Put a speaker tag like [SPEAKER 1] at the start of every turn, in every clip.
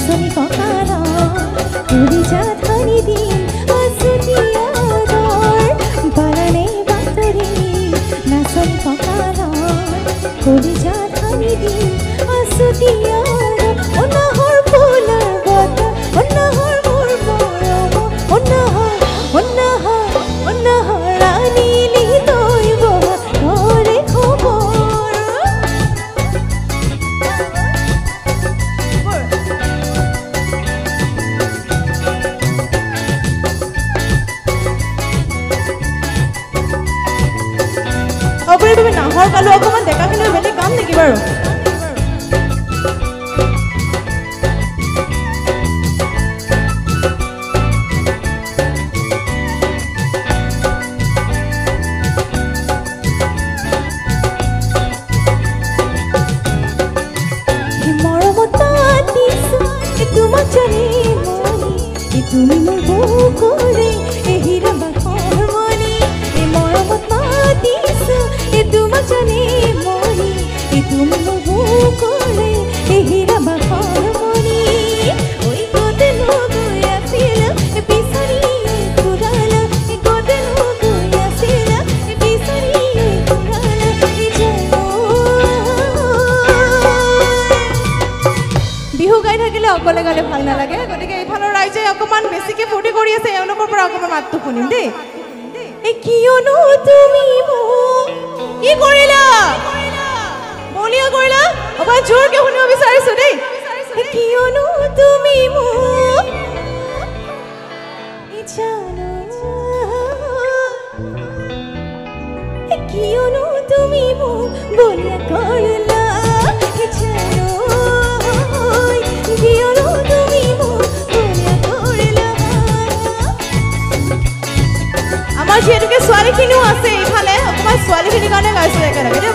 [SPEAKER 1] নাচনি ককাৰা কলিজা ধানি দিম আছুতিয়াৰ বাৰানে বাতৰি নাচনি ককাৰা কলিজা ধানি দিম আছুতিয়াৰ অনাহৰ ফুলৰ বতা অনাহৰ মোৰ মৰম অনাহৰ ৰাণীলি তই বহা ঘৰে খবৰ আপুনি তুমি নাহৰ কালো অকণমান ডেকাখিনি বেলেগ কাম নেকি বাৰু তুমি মোৰ বুকুৰে এহিৰা বাখৰ মনি এই মৰমত মাতিছো এই তোমাক জানি মনি এই তুমি মোৰ বুকুৰে এহিৰা বাখৰ মনি ঐ গতে গৈ আছিল বিচাৰি ফুৰাল গতে গৈ আছিল বিচাৰি ফুৰাল বিহু গাই থাকিলে অকলে গালে ভাল নালাগে গতিকে এইফালৰ ৰাইজে অকমান বেছিকে ফূৰ্তি কৰি আছে এওঁলোকৰ পৰা অকমান মাতটো শুনিম দেই এই কিয়নো তুমি মোক কি কৰিলা বলিয়া কৰিলা অকমান জোৰকে শুনিব বিচাৰিছো দেই এই কিয়নো তুমি মোক জানো এই কিয়নো তুমি মোক বলিয়া কৰিলা জানো কিয়নো তুমি মোক আমাৰ যিহেতুকে ছোৱালীখিনিও আছে এইফালে অকণমান ছোৱালীখিনিৰ কাৰণে গাইছোঁ একেলগে দেই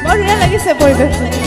[SPEAKER 1] বৰ ধুনীয়া লাগিছে পৰিৱেশটো